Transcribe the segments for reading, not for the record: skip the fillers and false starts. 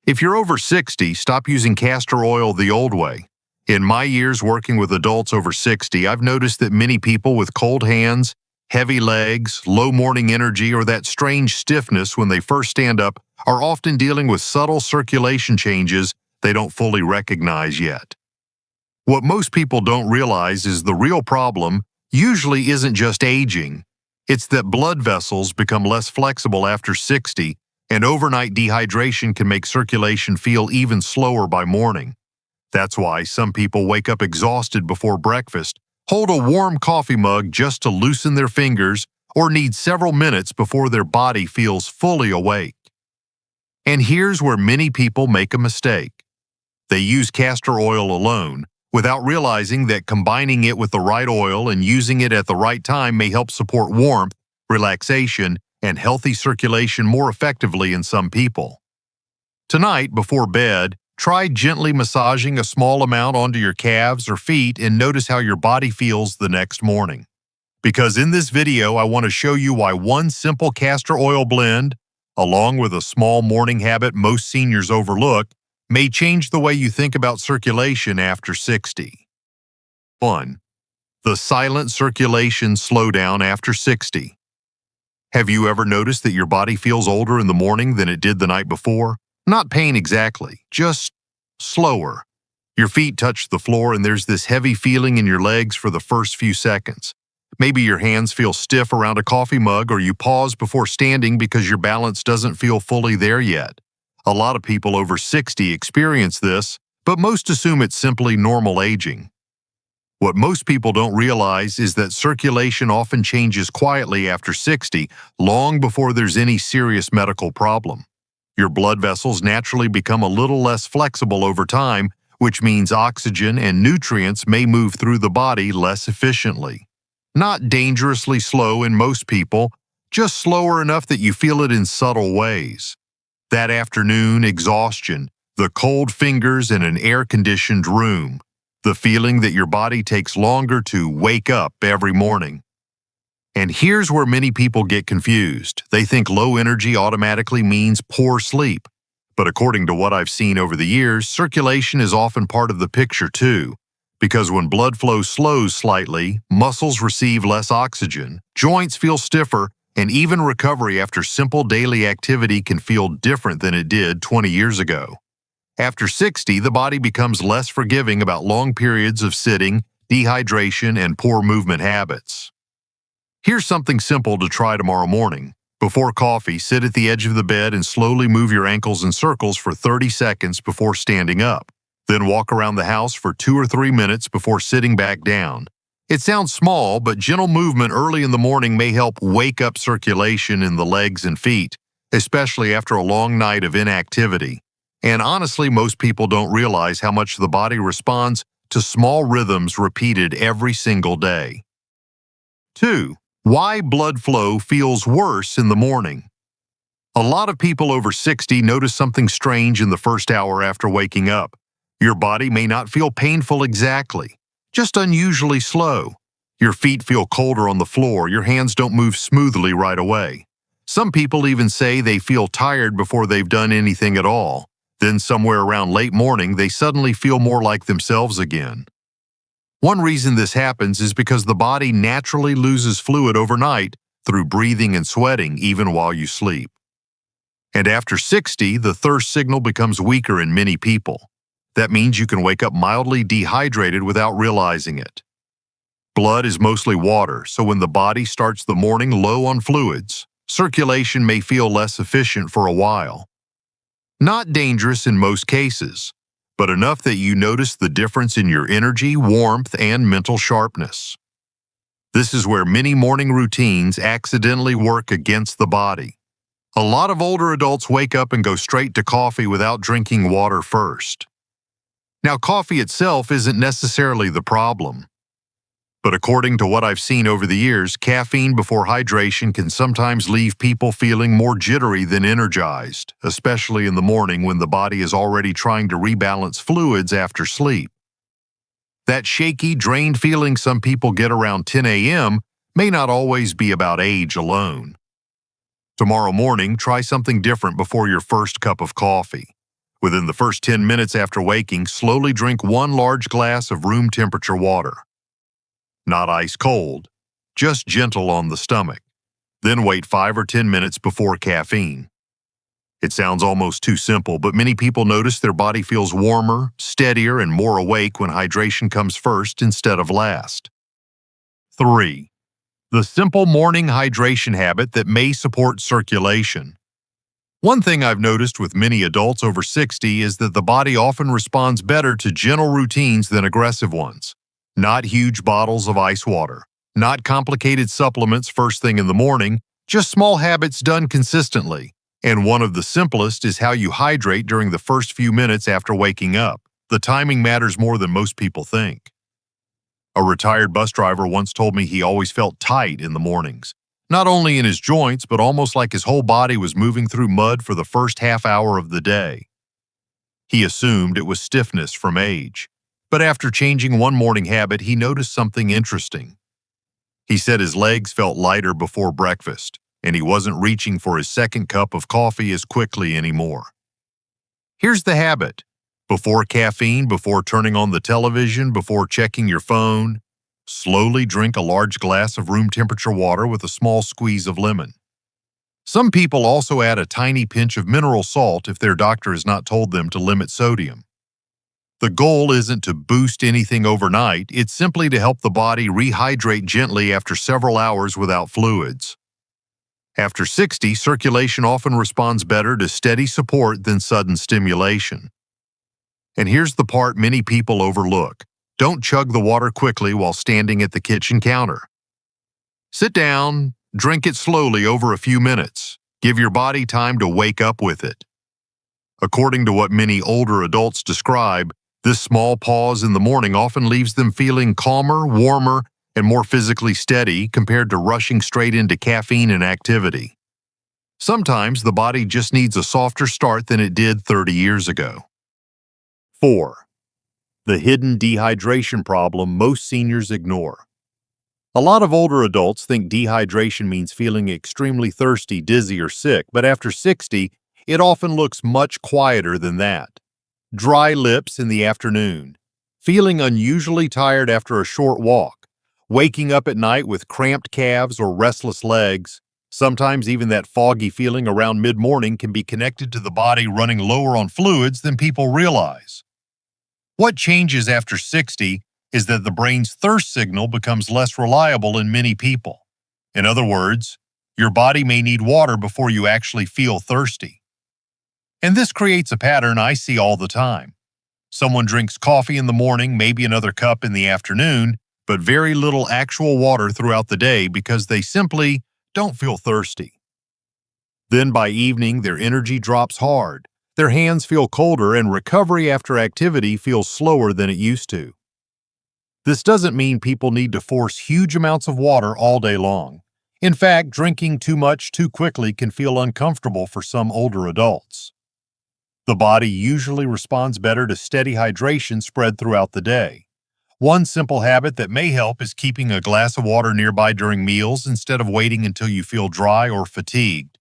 If you're over 60, stop using castor oil the old way. In my years working with adults over 60, I've noticed that many people with cold hands, heavy legs, low morning energy, or that strange stiffness when they first stand up are often dealing with subtle circulation changes they don't fully recognize yet. What most people don't realize is the real problem usually isn't just aging. It's that blood vessels become less flexible after 60, and overnight dehydration can make circulation feel even slower by morning. That's why some people wake up exhausted before breakfast, hold a warm coffee mug just to loosen their fingers, or need several minutes before their body feels fully awake. And here's where many people make a mistake. They use castor oil alone, without realizing that combining it with the right oil and using it at the right time may help support warmth, relaxation, and healthy circulation more effectively in some people. Tonight, before bed, try gently massaging a small amount onto your calves or feet and notice how your body feels the next morning. Because in this video, I want to show you why one simple castor oil blend, along with a small morning habit most seniors overlook, may change the way you think about circulation after 60. 1. The silent circulation slowdown after 60. Have you ever noticed that your body feels older in the morning than it did the night before? Not pain exactly, just slower. Your feet touch the floor and there's this heavy feeling in your legs for the first few seconds. Maybe your hands feel stiff around a coffee mug or you pause before standing because your balance doesn't feel fully there yet. A lot of people over 60 experience this, but most assume it's simply normal aging. What most people don't realize is that circulation often changes quietly after 60, long before there's any serious medical problem. Your blood vessels naturally become a little less flexible over time, which means oxygen and nutrients may move through the body less efficiently. Not dangerously slow in most people, just slower enough that you feel it in subtle ways. That afternoon exhaustion, the cold fingers in an air-conditioned room, the feeling that your body takes longer to wake up every morning. And here's where many people get confused. They think low energy automatically means poor sleep. But according to what I've seen over the years, circulation is often part of the picture too. Because when blood flow slows slightly, muscles receive less oxygen, joints feel stiffer, and even recovery after simple daily activity can feel different than it did 20 years ago. After 60, the body becomes less forgiving about long periods of sitting, dehydration, and poor movement habits. Here's something simple to try tomorrow morning. Before coffee, sit at the edge of the bed and slowly move your ankles in circles for 30 seconds before standing up. Then walk around the house for 2 or 3 minutes before sitting back down. It sounds small, but gentle movement early in the morning may help wake up circulation in the legs and feet, especially after a long night of inactivity. And honestly, most people don't realize how much the body responds to small rhythms repeated every single day. 2. Why blood flow feels worse in the morning. A lot of people over 60 notice something strange in the first hour after waking up. Your body may not feel painful exactly, just unusually slow. Your feet feel colder on the floor, your hands don't move smoothly right away. Some people even say they feel tired before they've done anything at all. Then somewhere around late morning, they suddenly feel more like themselves again. One reason this happens is because the body naturally loses fluid overnight through breathing and sweating even while you sleep. And after 60, the thirst signal becomes weaker in many people. That means you can wake up mildly dehydrated without realizing it. Blood is mostly water, so when the body starts the morning low on fluids, circulation may feel less efficient for a while. Not dangerous in most cases, but enough that you notice the difference in your energy, warmth, and mental sharpness. This is where many morning routines accidentally work against the body. A lot of older adults wake up and go straight to coffee without drinking water first. Now, coffee itself isn't necessarily the problem. But according to what I've seen over the years, caffeine before hydration can sometimes leave people feeling more jittery than energized, especially in the morning when the body is already trying to rebalance fluids after sleep. That shaky, drained feeling some people get around 10 a.m. may not always be about age alone. Tomorrow morning, try something different before your first cup of coffee. Within the first 10 minutes after waking, slowly drink 1 large glass of room temperature water. Not ice cold, just gentle on the stomach. Then wait 5 or 10 minutes before caffeine. It sounds almost too simple, but many people notice their body feels warmer, steadier, and more awake when hydration comes first instead of last. 3. The simple morning hydration habit that may support circulation. One thing I've noticed with many adults over 60 is that the body often responds better to gentle routines than aggressive ones. Not huge bottles of ice water, not complicated supplements first thing in the morning, just small habits done consistently. And one of the simplest is how you hydrate during the first few minutes after waking up. The timing matters more than most people think. A retired bus driver once told me he always felt tight in the mornings, not only in his joints, but almost like his whole body was moving through mud for the first half hour of the day. He assumed it was stiffness from age, but after changing one morning habit, he noticed something interesting. He said his legs felt lighter before breakfast, and he wasn't reaching for his second cup of coffee as quickly anymore. Here's the habit. Before caffeine, before turning on the television, before checking your phone, slowly drink a large glass of room temperature water with a small squeeze of lemon. Some people also add a tiny pinch of mineral salt if their doctor has not told them to limit sodium. The goal isn't to boost anything overnight, it's simply to help the body rehydrate gently after several hours without fluids. After 60, circulation often responds better to steady support than sudden stimulation. And here's the part many people overlook. Don't chug the water quickly while standing at the kitchen counter. Sit down, drink it slowly over a few minutes. Give your body time to wake up with it. According to what many older adults describe, this small pause in the morning often leaves them feeling calmer, warmer, and more physically steady compared to rushing straight into caffeine and activity. Sometimes the body just needs a softer start than it did 30 years ago. 4. The hidden dehydration problem most seniors ignore. A lot of older adults think dehydration means feeling extremely thirsty, dizzy, or sick, but after 60, it often looks much quieter than that. Dry lips in the afternoon, feeling unusually tired after a short walk, waking up at night with cramped calves or restless legs. Sometimes even that foggy feeling around mid-morning can be connected to the body running lower on fluids than people realize. What changes after 60 is that the brain's thirst signal becomes less reliable in many people. In other words, your body may need water before you actually feel thirsty. And this creates a pattern I see all the time. Someone drinks coffee in the morning, maybe another cup in the afternoon, but very little actual water throughout the day because they simply don't feel thirsty. Then by evening, their energy drops hard. Their hands feel colder and recovery after activity feels slower than it used to. This doesn't mean people need to force huge amounts of water all day long. In fact, drinking too much too quickly can feel uncomfortable for some older adults. The body usually responds better to steady hydration spread throughout the day. One simple habit that may help is keeping a glass of water nearby during meals instead of waiting until you feel dry or fatigued.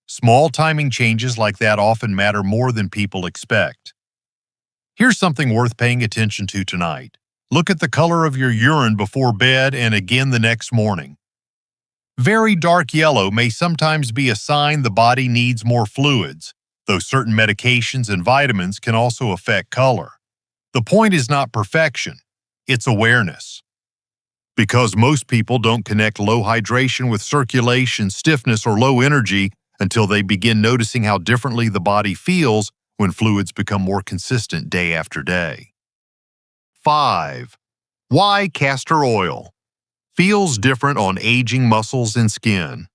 Small timing changes like that often matter more than people expect. Here's something worth paying attention to tonight. Look at the color of your urine before bed and again the next morning. Very dark yellow may sometimes be a sign the body needs more fluids, though certain medications and vitamins can also affect color. The point is not perfection, it's awareness. Because most people don't connect low hydration with circulation, stiffness, or low energy until they begin noticing how differently the body feels when fluids become more consistent day after day. 5. Why castor oil feels different on aging muscles and skin.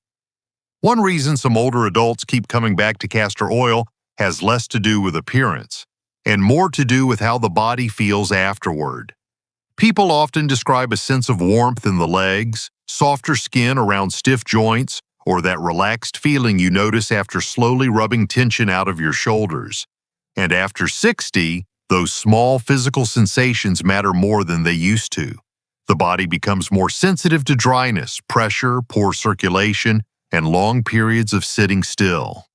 One reason some older adults keep coming back to castor oil has less to do with appearance and more to do with how the body feels afterward. People often describe a sense of warmth in the legs, softer skin around stiff joints, or that relaxed feeling you notice after slowly rubbing tension out of your shoulders. And after 60, those small physical sensations matter more than they used to. The body becomes more sensitive to dryness, pressure, poor circulation, and long periods of sitting still.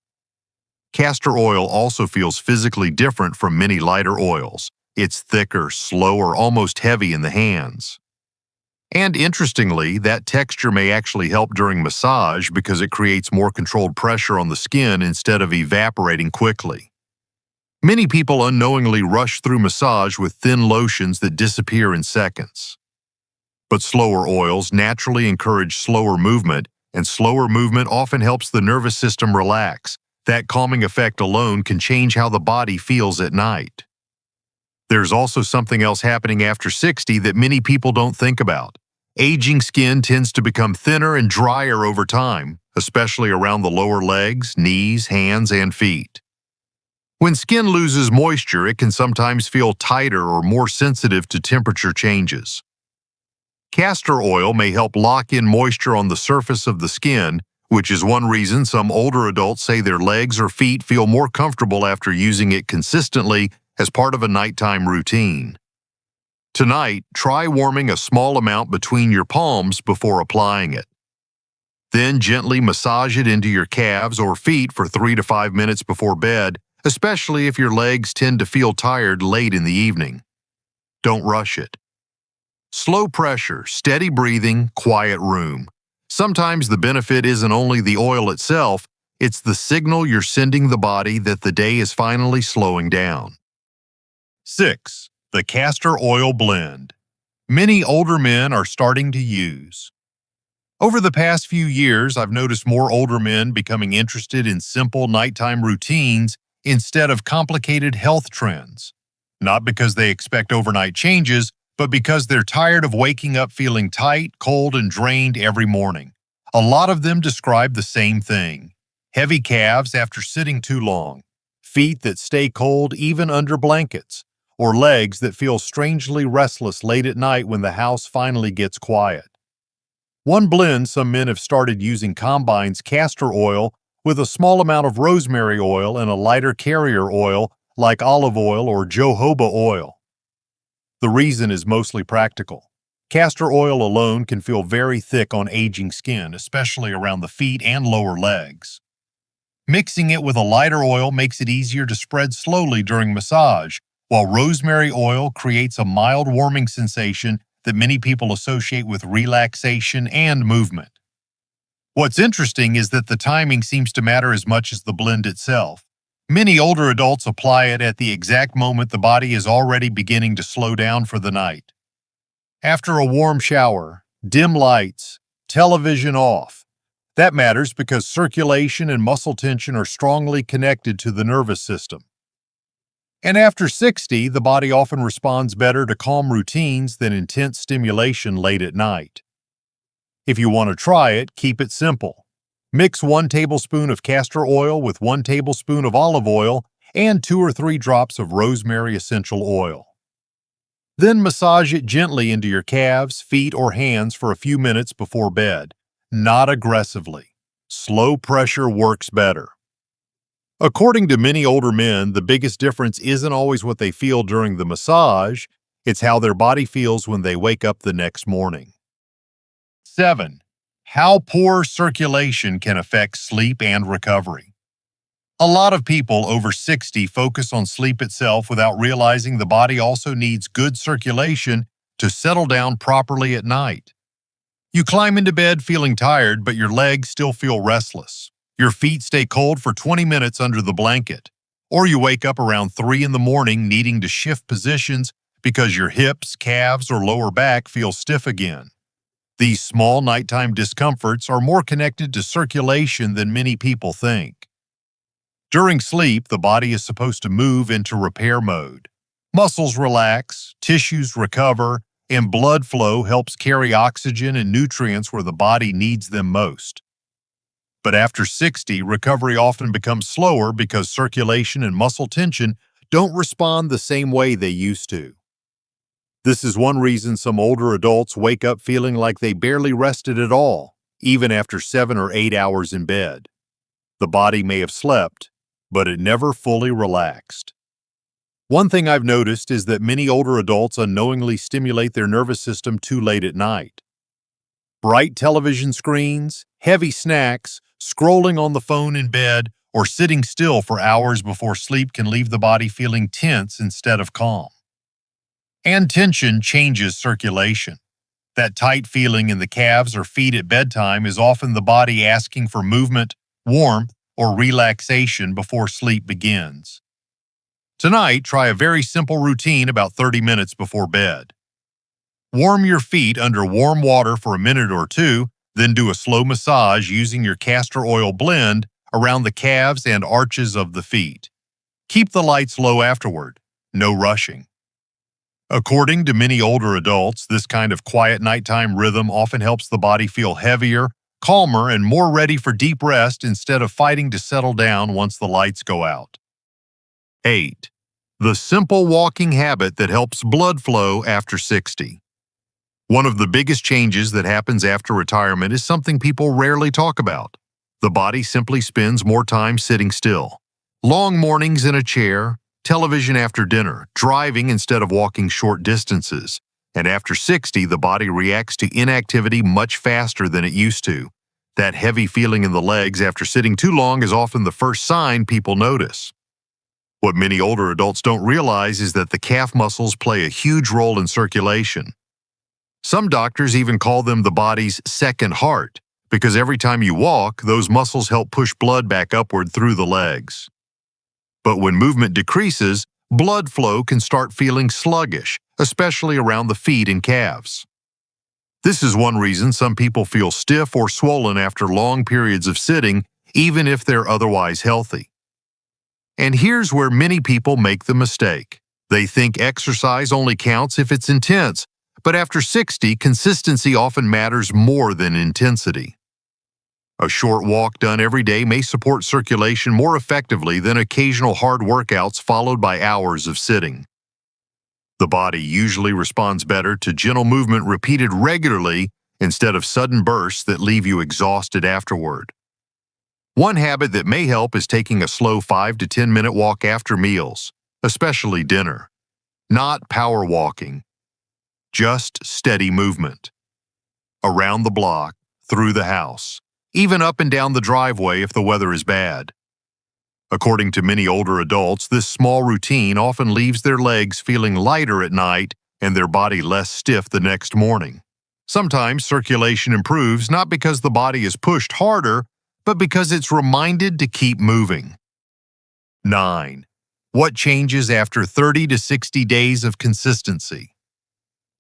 Castor oil also feels physically different from many lighter oils. It's thicker, slower, almost heavy in the hands. And interestingly, that texture may actually help during massage because it creates more controlled pressure on the skin instead of evaporating quickly. Many people unknowingly rush through massage with thin lotions that disappear in seconds. But slower oils naturally encourage slower movement, and slower movement often helps the nervous system relax. That calming effect alone can change how the body feels at night. There's also something else happening after 60 that many people don't think about. Aging skin tends to become thinner and drier over time, especially around the lower legs, knees, hands, and feet. When skin loses moisture, it can sometimes feel tighter or more sensitive to temperature changes. Castor oil may help lock in moisture on the surface of the skin, which is one reason some older adults say their legs or feet feel more comfortable after using it consistently as part of a nighttime routine. Tonight, try warming a small amount between your palms before applying it. Then gently massage it into your calves or feet for 3 to 5 minutes before bed, especially if your legs tend to feel tired late in the evening. Don't rush it. Slow pressure, steady breathing, quiet room. Sometimes the benefit isn't only the oil itself, it's the signal you're sending the body that the day is finally slowing down. 6. The Castor Oil Blend. Many older men are starting to use. Over the past few years, I've noticed more older men becoming interested in simple nighttime routines instead of complicated health trends. Not because they expect overnight changes, but because they're tired of waking up feeling tight, cold, and drained every morning. A lot of them describe the same thing. Heavy calves after sitting too long, feet that stay cold even under blankets, or legs that feel strangely restless late at night when the house finally gets quiet. One blend some men have started using combines castor oil with a small amount of rosemary oil and a lighter carrier oil like olive oil or jojoba oil. The reason is mostly practical. Castor oil alone can feel very thick on aging skin, especially around the feet and lower legs. Mixing it with a lighter oil makes it easier to spread slowly during massage, while rosemary oil creates a mild warming sensation that many people associate with relaxation and movement. What's interesting is that the timing seems to matter as much as the blend itself. Many older adults apply it at the exact moment the body is already beginning to slow down for the night. After a warm shower, dim lights, television off. That matters because circulation and muscle tension are strongly connected to the nervous system. And after 60, the body often responds better to calm routines than intense stimulation late at night. If you want to try it, keep it simple. Mix 1 tablespoon of castor oil with 1 tablespoon of olive oil and 2 or 3 drops of rosemary essential oil. Then massage it gently into your calves, feet, or hands for a few minutes before bed, not aggressively. Slow pressure works better. According to many older men, the biggest difference isn't always what they feel during the massage, it's how their body feels when they wake up the next morning. 7. How poor circulation can affect sleep and recovery. A lot of people over 60 focus on sleep itself without realizing the body also needs good circulation to settle down properly at night. You climb into bed feeling tired, but your legs still feel restless. Your feet stay cold for 20 minutes under the blanket, or you wake up around 3 in the morning needing to shift positions because your hips, calves, or lower back feel stiff again. These small nighttime discomforts are more connected to circulation than many people think. During sleep, the body is supposed to move into repair mode. Muscles relax, tissues recover, and blood flow helps carry oxygen and nutrients where the body needs them most. But after 60, recovery often becomes slower because circulation and muscle tension don't respond the same way they used to. This is one reason some older adults wake up feeling like they barely rested at all, even after 7 or 8 hours in bed. The body may have slept, but it never fully relaxed. One thing I've noticed is that many older adults unknowingly stimulate their nervous system too late at night. Bright television screens, heavy snacks, scrolling on the phone in bed, or sitting still for hours before sleep can leave the body feeling tense instead of calm. And tension changes circulation. That tight feeling in the calves or feet at bedtime is often the body asking for movement, warmth, or relaxation before sleep begins. Tonight, try a very simple routine about 30 minutes before bed. Warm your feet under warm water for a minute or two, then do a slow massage using your Castor Oil Blend around the calves and arches of the feet. Keep the lights low afterward. No rushing. According to many older adults, this kind of quiet nighttime rhythm often helps the body feel heavier, calmer, and more ready for deep rest instead of fighting to settle down once the lights go out. 8. The simple walking habit that helps blood flow after 60. One of the biggest changes that happens after retirement is something people rarely talk about. The body simply spends more time sitting still. Long mornings in a chair, television after dinner, driving instead of walking short distances. And after 60, the body reacts to inactivity much faster than it used to. That heavy feeling in the legs after sitting too long is often the first sign people notice. What many older adults don't realize is that the calf muscles play a huge role in circulation. Some doctors even call them the body's second heart, because every time you walk, those muscles help push blood back upward through the legs. But when movement decreases, blood flow can start feeling sluggish, especially around the feet and calves. This is one reason some people feel stiff or swollen after long periods of sitting, even if they're otherwise healthy. And here's where many people make the mistake. They think exercise only counts if it's intense, but after 60, consistency often matters more than intensity. A short walk done every day may support circulation more effectively than occasional hard workouts followed by hours of sitting. The body usually responds better to gentle movement repeated regularly instead of sudden bursts that leave you exhausted afterward. One habit that may help is taking a slow 5 to 10 minute walk after meals, especially dinner. Not power walking, just steady movement. Around the block, through the house, even up and down the driveway if the weather is bad. According to many older adults, this small routine often leaves their legs feeling lighter at night and their body less stiff the next morning. Sometimes circulation improves not because the body is pushed harder, but because it's reminded to keep moving. 9. What changes after 30 to 60 days of consistency?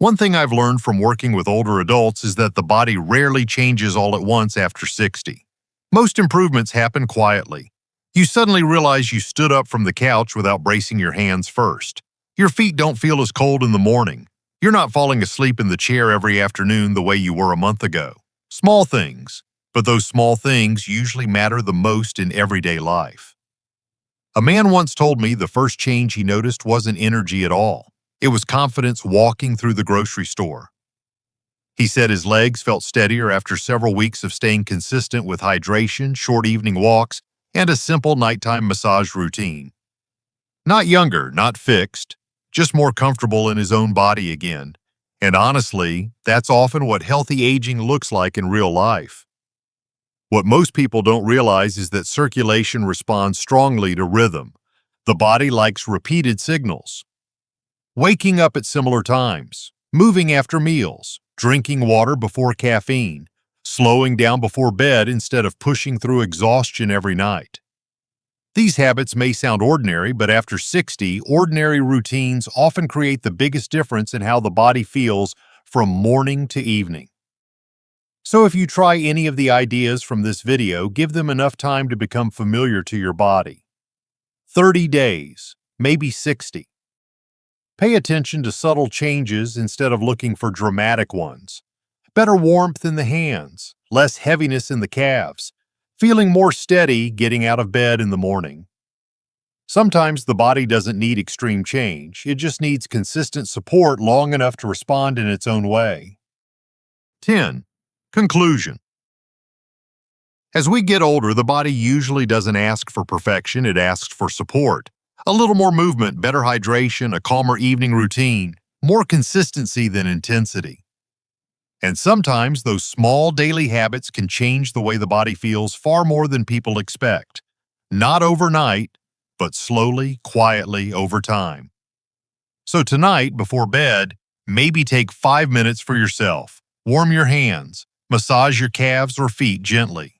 One thing I've learned from working with older adults is that the body rarely changes all at once after 60. Most improvements happen quietly. You suddenly realize you stood up from the couch without bracing your hands first. Your feet don't feel as cold in the morning. You're not falling asleep in the chair every afternoon the way you were a month ago. Small things, but those small things usually matter the most in everyday life. A man once told me the first change he noticed wasn't energy at all. It was confidence walking through the grocery store. He said his legs felt steadier after several weeks of staying consistent with hydration, short evening walks, and a simple nighttime massage routine. Not younger, not fixed, just more comfortable in his own body again. And honestly, that's often what healthy aging looks like in real life. What most people don't realize is that circulation responds strongly to rhythm. The body likes repeated signals. Waking up at similar times, moving after meals, drinking water before caffeine, slowing down before bed instead of pushing through exhaustion every night. These habits may sound ordinary, but after 60, ordinary routines often create the biggest difference in how the body feels from morning to evening. So if you try any of the ideas from this video, give them enough time to become familiar to your body. 30 days, maybe 60. Pay attention to subtle changes instead of looking for dramatic ones. Better warmth in the hands, less heaviness in the calves, feeling more steady getting out of bed in the morning. Sometimes the body doesn't need extreme change, it just needs consistent support long enough to respond in its own way. 10. Conclusion. As we get older, the body usually doesn't ask for perfection, it asks for support. A little more movement, better hydration, a calmer evening routine, more consistency than intensity. And sometimes those small daily habits can change the way the body feels far more than people expect. Not overnight, but slowly, quietly over time. So tonight, before bed, maybe take 5 minutes for yourself. Warm your hands, massage your calves or feet gently.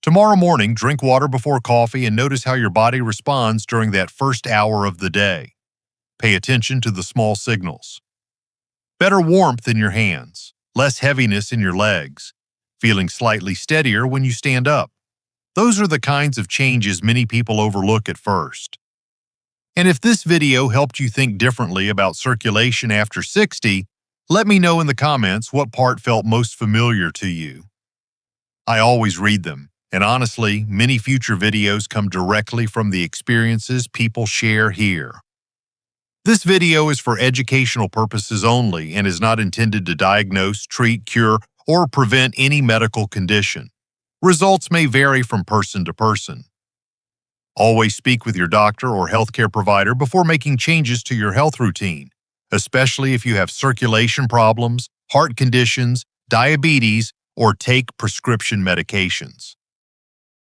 Tomorrow morning, drink water before coffee and notice how your body responds during that first hour of the day. Pay attention to the small signals. Better warmth in your hands, less heaviness in your legs, feeling slightly steadier when you stand up. Those are the kinds of changes many people overlook at first. And if this video helped you think differently about circulation after 60, let me know in the comments what part felt most familiar to you. I always read them, and honestly, many future videos come directly from the experiences people share here. This video is for educational purposes only and is not intended to diagnose, treat, cure, or prevent any medical condition. Results may vary from person to person. Always speak with your doctor or healthcare provider before making changes to your health routine, especially if you have circulation problems, heart conditions, diabetes, or take prescription medications.